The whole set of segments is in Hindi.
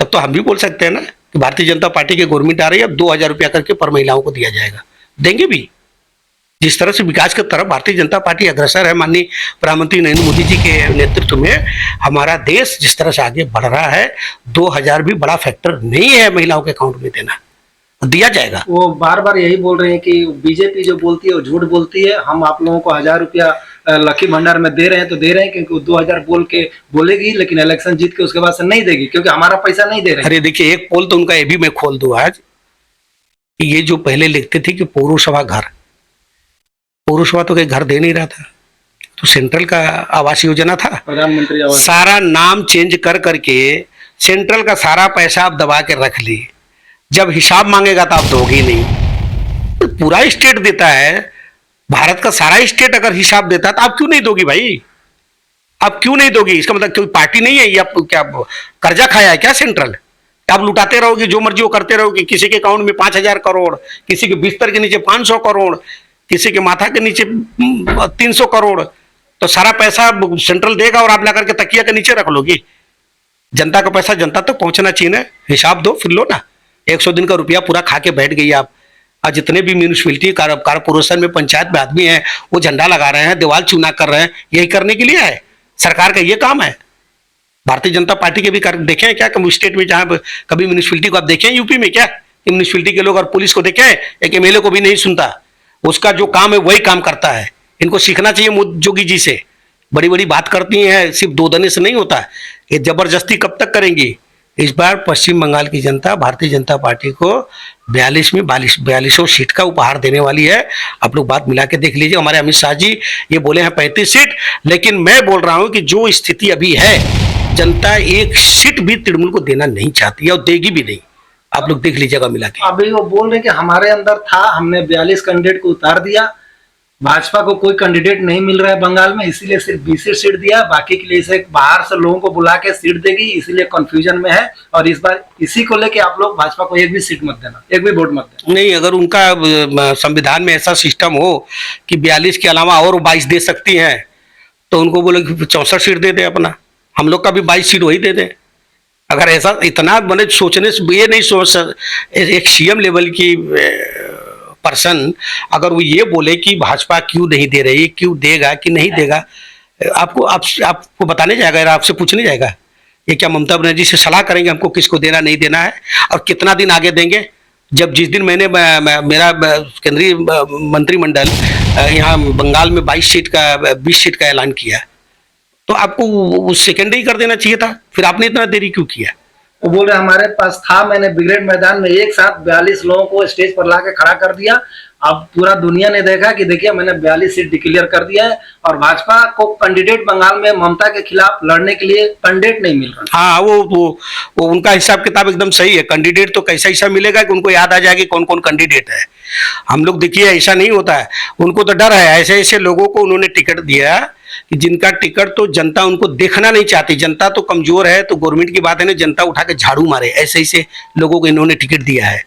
तब तो हम भी बोल सकते हैं ना कि भारतीय जनता पार्टी की गवर्नमेंट आ रही है, अब 2,000 रुपया करके पर महिलाओं को दिया जाएगा, देंगे भी। जिस तरह से विकास की तरफ भारतीय जनता पार्टी अग्रसर है, माननीय प्रधानमंत्री नरेंद्र मोदी जी के नेतृत्व में हमारा देश जिस तरह से आगे बढ़ रहा है, 2,000 भी बड़ा फैक्टर नहीं है महिलाओं के अकाउंट में देना, दिया जाएगा। वो बार बार यही बोल रहे हैं कि बीजेपी जो बोलती है वो झूठ बोलती है, हम आप लोगों को 1,000 रुपया लकी भंडार में दे रहे हैं तो दे रहे हैं, क्योंकि वो 2,000 बोल के बोलेगी, लेकिन इलेक्शन जीत के उसके बाद से नहीं देगी, क्योंकि हमारा पैसा नहीं दे रहे। अरे देखिए, एक पोल तो उनका ये भी मैं खोल दूं आज, कि ये जो पहले लिखते थे कि पौरसभा घर, पौरसभा तो कहीं घर दे नहीं रहा था, तो सेंट्रल का आवास योजना था, प्रधानमंत्री आवास, सारा नाम चेंज कर करके सेंट्रल का सारा पैसा आप दबा के रख ली, जब हिसाब मांगेगा तो आप दोगे नहीं। तो पूरा स्टेट देता है, भारत का सारा स्टेट अगर हिसाब देता तो आप क्यों नहीं दोगी भाई? आप क्यों नहीं दोगी? इसका मतलब कोई पार्टी नहीं है, या क्या कर्जा खाया है क्या सेंट्रल? आप लुटाते रहोगे, जो मर्जी वो करते रहोगे, किसी के अकाउंट में 5,000 करोड़, किसी के बिस्तर के नीचे 500 करोड़, किसी के माथा के नीचे 300 करोड़, तो सारा पैसा सेंट्रल देगा और आप ला करके तकिया के नीचे रख लोगी। जनता का पैसा जनता तक पहुंचना चाहिए ना, हिसाब दो फिर लो ना। 100 दिन का रुपया पूरा खा के बैठ गई आप। आज जितने भी म्यूनिसिपैलिटी कारपोरेशन में पंचायत में आदमी हैं, वो झंडा लगा रहे हैं, दीवार चूना कर रहे हैं, यही करने के लिए है। सरकार का ये काम है। भारतीय जनता पार्टी के भी देखे हैं क्या कभी स्टेट में, जहां कभी म्यूनिसिपैलिटी को आप देखें यूपी में क्या, म्यूनिसिपैलिटी के लोग और पुलिस को देखें, एक एमएलए को भी नहीं सुनता, उसका जो काम है वही काम करता है। इनको सीखना चाहिए मोदी जोगी जी से। बड़ी बड़ी बात करती हैं, सिर्फ दो दने से नहीं होता, ये जबरदस्ती कब तक करेंगी? इस बार पश्चिम बंगाल की जनता भारतीय जनता पार्टी को 42 सीट का उपहार देने वाली है। आप लोग बात मिला के देख लीजिए। हमारे अमित शाह जी ये बोले हैं 35 सीट, लेकिन मैं बोल रहा हूं कि जो स्थिति अभी है, जनता एक सीट भी तृणमूल को देना नहीं चाहती है और देगी भी नहीं। आप लोग देख लीजिएगा मिला के। अभी वो बोल रहे हैं कि हमारे अंदर था, हमने 42 कैंडिडेट को उतार दिया, भाजपा को कोई कैंडिडेट नहीं मिल रहा है बंगाल में, इसीलिए सिर्फ 20 सीट दिया, बाकी के लिए इसे बाहर से लोगों को बुला के सीट देगी, इसीलिए कंफ्यूजन में है। और इस बार इसी को लेके आप लोग भाजपा को एक भी सीट मत देना, एक भी वोट मत देना। नहीं, अगर उनका संविधान में ऐसा सिस्टम हो कि 42 के अलावा और 22 दे सकती हैं, तो उनको बोले कि 64 सीट दे दे अपना, हम लोग का भी 22 सीट वही दे दें। अगर ऐसा इतना मैंने सोचने से ये नहीं सोच, एक सीएम लेवल की पर्सन अगर वो ये बोले कि भाजपा क्यों नहीं दे रही, क्यों देगा कि नहीं देगा, आपको बताने जाएगा, आपसे पूछने जाएगा? ये क्या ममता बनर्जी से सलाह करेंगे हमको किसको देना नहीं देना है और कितना दिन आगे देंगे? जब जिस दिन मैंने मेरा केंद्रीय मंत्रिमंडल यहाँ बंगाल में 20 सीट का ऐलान किया, तो आपको सेकेंड ही कर देना चाहिए था, फिर आपने इतना देरी क्यों किया? वो बोल रहे हमारे पास था, मैंने ब्रिगेड मैदान में एक साथ 42 लोगों को स्टेज पर लाके खड़ा कर दिया। अब पूरा दुनिया ने देखा कि देखिए मैंने 42 सीट डिक्लेयर कर दिया है, और भाजपा को कैंडिडेट बंगाल में ममता के खिलाफ लड़ने के लिए कैंडिडेट नहीं मिल रहा। हाँ, वो उनका हिसाब किताब एकदम सही है। कैंडिडेट तो कैसा मिलेगा कि उनको याद आ जाएगी कौन कौन कैंडिडेट है। हम लोग देखिए ऐसा नहीं होता है, उनको तो डर है। ऐसे ऐसे लोगों को उन्होंने टिकट दिया कि जिनका टिकट तो जनता उनको देखना नहीं चाहती। जनता तो कमजोर है, तो गवर्नमेंट की बात है ना, जनता उठा के झाड़ू मारे, ऐसे ऐसे लोगों को इन्होंने टिकट दिया है।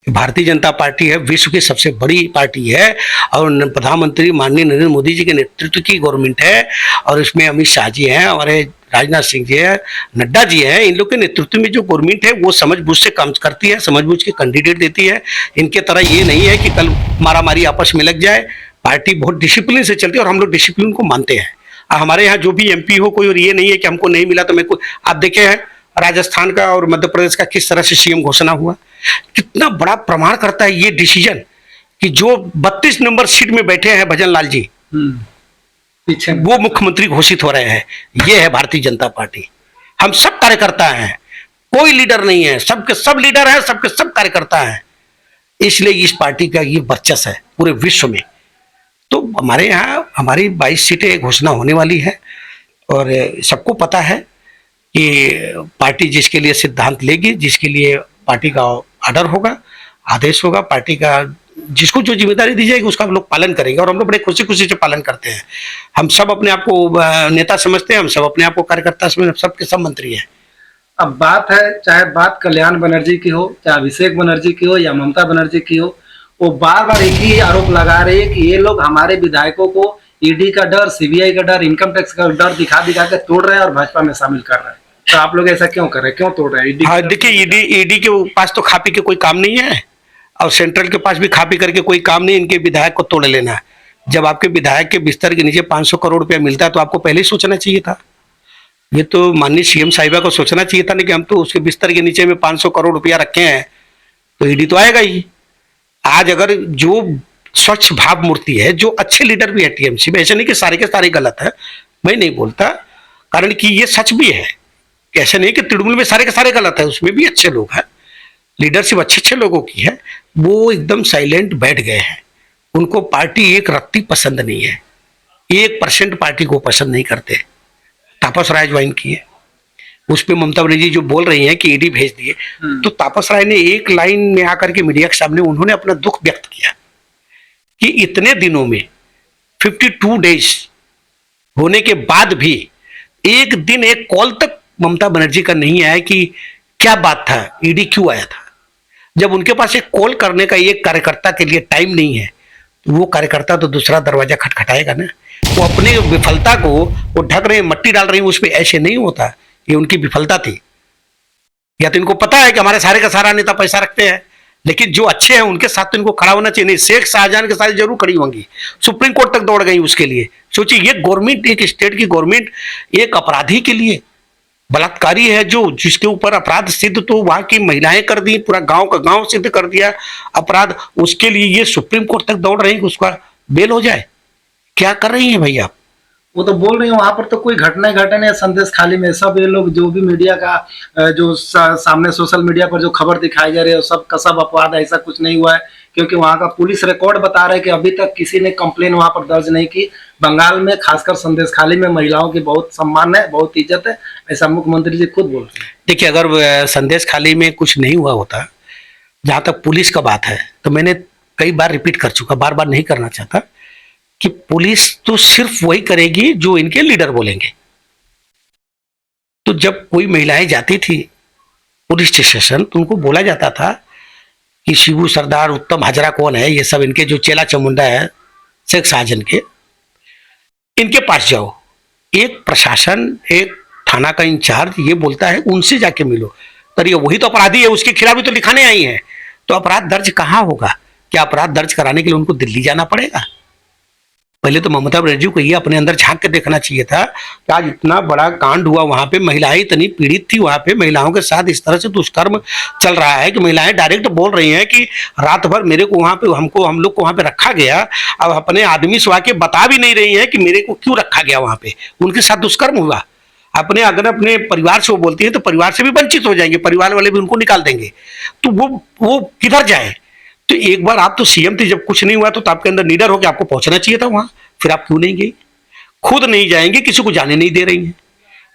भारतीय जनता पार्टी है, विश्व की सबसे बड़ी पार्टी है, और प्रधानमंत्री माननीय नरेंद्र मोदी जी के नेतृत्व की गवर्नमेंट है, और इसमें अमित शाह जी हैं, हमारे राजनाथ सिंह जी है, नड्डा जी हैं। इन लोग के नेतृत्व में जो गवर्नमेंट है वो समझबूझ से काम करती है, समझबूझ के कैंडिडेट देती है। इनके तरह ये नहीं है कि कल मारामारी आपस में लग जाए। पार्टी बहुत डिसिप्लिन से चलती है और हम लोग डिसिप्लिन को मानते हैं। हमारे यहाँ जो भी एमपी हो कोई, और ये नहीं है कि हमको नहीं मिला तो मेरे को। आप देखे हैं राजस्थान का और मध्य प्रदेश का किस तरह से सीएम घोषणा हुआ, कितना बड़ा प्रमाण करता है ये डिसीजन कि जो 32 नंबर सीट में बैठे हैं भजन लाल जी, पीछे वो मुख्यमंत्री घोषित हो रहे हैं। ये है भारतीय जनता पार्टी। हम सब कार्यकर्ता हैं, कोई लीडर नहीं है, सबके सब लीडर हैं, सबके सब कार्यकर्ता हैं। इसलिए इस पार्टी का ये वर्चस्व है पूरे विश्व में। तो हमारे यहाँ हमारी 22 सीटें घोषणा होने वाली है, और सबको पता है कि पार्टी जिसके लिए सिद्धांत लेगी, जिसके लिए पार्टी का आर्डर होगा, आदेश होगा, पार्टी का जिसको जो जिम्मेदारी दी जाएगी उसका हम लोग पालन करेंगे, और हम लोग बड़े खुशी खुशी से पालन करते हैं। हम सब अपने आप को नेता समझते हैं, हम सब अपने आप को कार्यकर्ता समझते, सबके सब मंत्री हैं। अब बात है, चाहे बात कल्याण बनर्जी की हो, चाहे अभिषेक बनर्जी की हो, या ममता बनर्जी की हो, वो बार बार एक ही आरोप लगा रहे हैं कि ये लोग हमारे विधायकों को ईडी का डर, सीबीआई का डर, इनकम टैक्स का डर दिखा दिखा के तोड़ रहे हैं और भाजपा में शामिल कर रहे हैं। तो आप लोग ऐसा क्यों कर रहे हैं, क्यों तोड़ रहे हैं? ईडी हाँ देखिए, ईडी के पास तो खा पी के कोई काम नहीं है, और सेंट्रल के पास भी खा पी करके कोई काम नहीं, इनके विधायक को तोड़ लेना है। जब आपके विधायक के बिस्तर के नीचे 500 करोड़ रुपया मिलता है तो आपको पहले ही सोचना चाहिए था। ये तो माननीय सीएम साहिबा को सोचना चाहिए था ना कि हम तो उसके बिस्तर के नीचे में 500 करोड़ रुपया रखे हैं, तो ईडी तो आएगा ही। आज अगर जो स्वच्छ भाव मूर्ति है, जो अच्छे लीडर भी है टीएमसी में, ऐसे नहीं कि सारे के सारे गलत है, मैं नहीं बोलता, कारण कि ये सच भी है। ऐसा नहीं कि तृणमूल में सारे के सारे गलत है, उसमें भी अच्छे लोग हैं, लीडरशिप अच्छे अच्छे लोगों की है। वो एकदम साइलेंट बैठ गए हैं, उनको पार्टी एक रत्ती पसंद नहीं है, 1% पार्टी को पसंद नहीं करते। तापस राय ज्वाइन किए, उस पर ममता बनर्जी जो बोल रही हैं कि ईडी भेज दिए, तो तापस राय ने एक लाइन में आकर के मीडिया के सामने उन्होंने अपना दुख व्यक्त किया कि इतने दिनों में 52 डेज होने के बाद भी एक दिन एक कॉल तक ममता बनर्जी का नहीं आया कि क्या बात था, ईडी क्यों आया था। जब उनके पास एक कॉल करने का एक कार्यकर्ता के लिए टाइम नहीं है, तो वो कार्यकर्ता तो दूसरा दरवाजा खटखटाएगा ना। वो अपनी विफलता को वो ढक रहे हैं, मट्टी डाल रही है उस पर, ऐसे नहीं होता। ये उनकी विफलता थी, या तो इनको पता है कि हमारे सारे का सारा नेता पैसा रखते हैं, लेकिन जो अच्छे हैं उनके साथ तो इनको खड़ा होना चाहिए। नहीं, शेख शाहजहां के साथ जरूर खड़ी होंगी, सुप्रीम कोर्ट तक दौड़ गई उसके लिए। सोचिए, ये गवर्नमेंट, एक स्टेट की गवर्नमेंट एक अपराधी के लिए, बलात्कारी है जो, जिसके ऊपर अपराध सिद्ध तो वहां की महिलाएं कर दी, पूरा गांव का गांव सिद्ध कर दिया अपराध, उसके लिए ये सुप्रीम कोर्ट तक दौड़ रही है कि उसका बेल हो जाए। क्या कर रही है भैया? वो तो बोल रही है वहां पर तो कोई घटना घटे नहीं, संदेश खाली में सब ये लोग जो भी मीडिया का जो सामने सोशल मीडिया पर जो खबर दिखाई जा रही है सब का सब अपवाद है, ऐसा कुछ नहीं हुआ है। क्योंकि वहां का पुलिस रिकॉर्ड बता रहा है कि अभी तक किसी ने कंप्लेन वहां पर दर्ज नहीं की। बंगाल में खासकर संदेश खाली में महिलाओं की बहुत सम्मान है, बहुत इज्जत है, ऐसा मुख्यमंत्री जी खुद बोल रहे हैं। देखिए, अगर संदेश खाली में कुछ नहीं हुआ होता, जहां तक पुलिस का बात है, तो मैंने कई बार रिपीट कर चुका, बार बार नहीं करना चाहता, कि पुलिस तो सिर्फ वही करेगी जो इनके लीडर बोलेंगे। तो जब कोई महिलाएं जाती थी पुलिस स्टेशन, तो उनको बोला जाता था कि शिबू सरदार, उत्तम हाजरा कौन है, ये सब इनके जो चेला चमुंडा है शेख शाहजहां के, इनके पास जाओ। एक प्रशासन, एक थाना का इंचार्ज ये बोलता है उनसे जाके मिलो। पर ये वही तो अपराधी है, उसके खिलाफ भी तो लिखाने आई है, तो अपराध दर्ज कहाँ होगा? क्या अपराध दर्ज कराने के लिए उनको दिल्ली जाना पड़ेगा? पहले तो ममता बनर्जी को ये अपने अंदर झांक के देखना चाहिए था कि आज इतना बड़ा कांड हुआ, वहां पे महिलाएं इतनी पीड़ित थी, वहां पे महिलाओं के साथ इस तरह से दुष्कर्म चल रहा है कि महिलाएं डायरेक्ट बोल रही हैं कि रात भर मेरे को वहां पे, हम लोग को वहां पे रखा गया। अब अपने आदमी से आके बता भी नहीं रही है कि मेरे को क्यों रखा गया, वहां पे उनके साथ दुष्कर्म हुआ। अपने अगर अपने परिवार से वो बोलती है तो परिवार से भी वंचित हो जाएंगे, परिवार वाले भी उनको निकाल देंगे, तो वो किधर जाए? तो एक बार आप तो सीएम थे, जब कुछ नहीं हुआ तो आपके अंदर लीडर हो के आपको पहुंचना चाहिए था वहां, फिर आप क्यों नहीं गई? खुद नहीं जाएंगे, किसी को जाने नहीं दे रही हैं,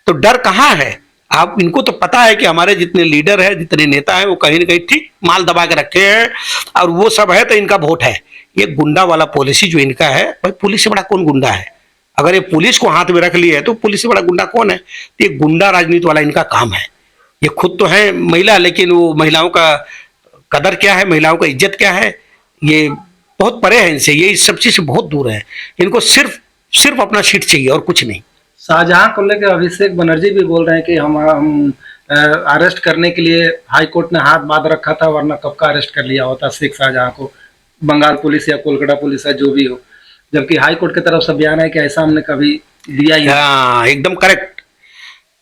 तो डर कहां है? आप, इनको तो पता है कि हमारे जितने लीडर है, जितने नेता है, वो कहीं ना कहीं ठीक माल दबा के रखे हैं, और वो सब है तो इनका वोट है। ये गुंडा वाला पॉलिसी जो इनका है, भाई पुलिस से बड़ा कौन गुंडा है? अगर ये पुलिस को हाथ में रख लिया है तो पुलिस से बड़ा गुंडा कौन है? तो ये गुंडा राजनीति वाला इनका काम है। ये खुद तो है महिला, लेकिन वो महिलाओं का कदर क्या है, महिलाओं का इज्जत क्या है, ये बहुत परे है इनसे, ये इस सब चीज से बहुत दूर है। इनको सिर्फ अपना सीट चाहिए और कुछ नहीं। शाहजहां को लेकर अभिषेक बनर्जी भी बोल रहे हैं कि हम अरेस्ट करने के लिए हाई कोर्ट ने हाथ बांध रखा था, वरना कब का अरेस्ट कर लिया होता शेख शाहजहां को, बंगाल पुलिस या कोलकाता पुलिस है जो भी हो। जबकि हाई कोर्ट की तरफ से बयान है कि ऐसा हमने कभी दिया ही नहीं। हाँ, एकदम करेक्ट।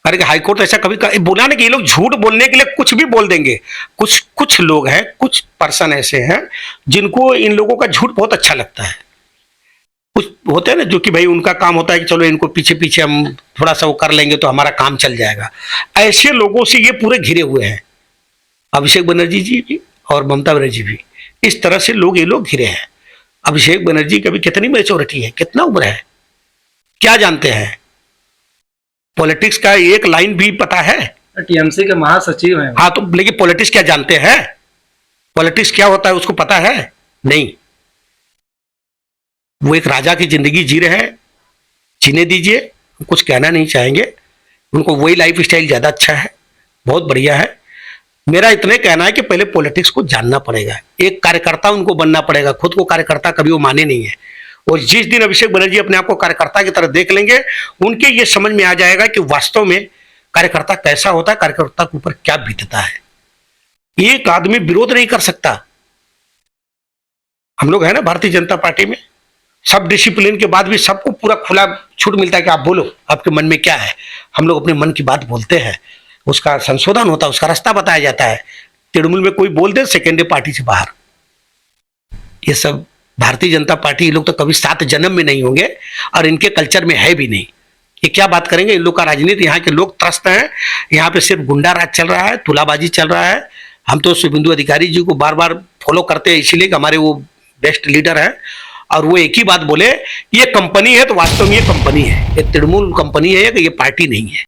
करके हाईकोर्ट ऐसा कभी बोला ना कि ये लोग झूठ बोलने के लिए कुछ भी बोल देंगे। कुछ लोग हैं, कुछ पर्सन ऐसे हैं जिनको इन लोगों का झूठ बहुत अच्छा लगता है। कुछ होते हैं ना जो कि भाई उनका काम होता है कि चलो इनको पीछे पीछे हम थोड़ा सा वो कर लेंगे तो हमारा काम चल जाएगा। ऐसे लोगों से ये पूरे घिरे हुए हैं, अभिषेक बनर्जी जी भी और ममता बनर्जी भी। इस तरह से ये लोग घिरे हैं। अभिषेक बनर्जी की अभी कितनी मैच्योरिटी है, कितना उम्र है, क्या जानते हैं? पॉलिटिक्स का एक लाइन भी पता है? टीएमसी के महासचिव हैं। हाँ, तो लेकिन पॉलिटिक्स क्या जानते हैं? पॉलिटिक्स क्या होता है उसको पता है? नहीं। वो एक राजा की जिंदगी जी रहे हैं, जीने दीजिए, कुछ कहना नहीं चाहेंगे। उनको वही लाइफ स्टाइल ज्यादा अच्छा है, बहुत बढ़िया है। मेरा इतने कहना है कि पहले पॉलिटिक्स को जानना पड़ेगा, एक कार्यकर्ता उनको बनना पड़ेगा। खुद को कार्यकर्ता कभी वो माने नहीं है, और जिस दिन अभिषेक बनर्जी अपने आप को कार्यकर्ता की तरह देख लेंगे, उनके ये समझ में आ जाएगा कि वास्तव में कार्यकर्ता कैसा होता है, कार्यकर्ता के ऊपर क्या बीतता है। एक आदमी विरोध नहीं कर सकता। हम लोग है ना भारतीय जनता पार्टी में, सब डिसिप्लिन के बाद भी सबको पूरा खुला छूट मिलता है कि आप बोलो आपके मन में क्या है। हम लोग अपने मन की बात बोलते हैं, उसका संशोधन होता है, उसका रास्ता बताया जाता है। तृणमूल में कोई बोल दे सेकेंडरी पार्टी से बाहर, ये सब भारतीय जनता पार्टी, ये लोग तो कभी 7 जन्म में नहीं होंगे और इनके कल्चर में है भी नहीं। ये क्या बात करेंगे, इन लोग का राजनीति, यहाँ के लोग त्रस्त हैं, यहाँ पे सिर्फ गुंडा राज चल रहा है, तुलाबाजी चल रहा है। हम तो शुभेंदु अधिकारी जी को बार बार फॉलो करते हैं इसीलिए कि हमारे वो बेस्ट लीडर हैं, और वो एक ही बात बोले, ये कंपनी है तो वास्तव में ये कंपनी है, ये तृणमूल कंपनी है, ये पार्टी नहीं है।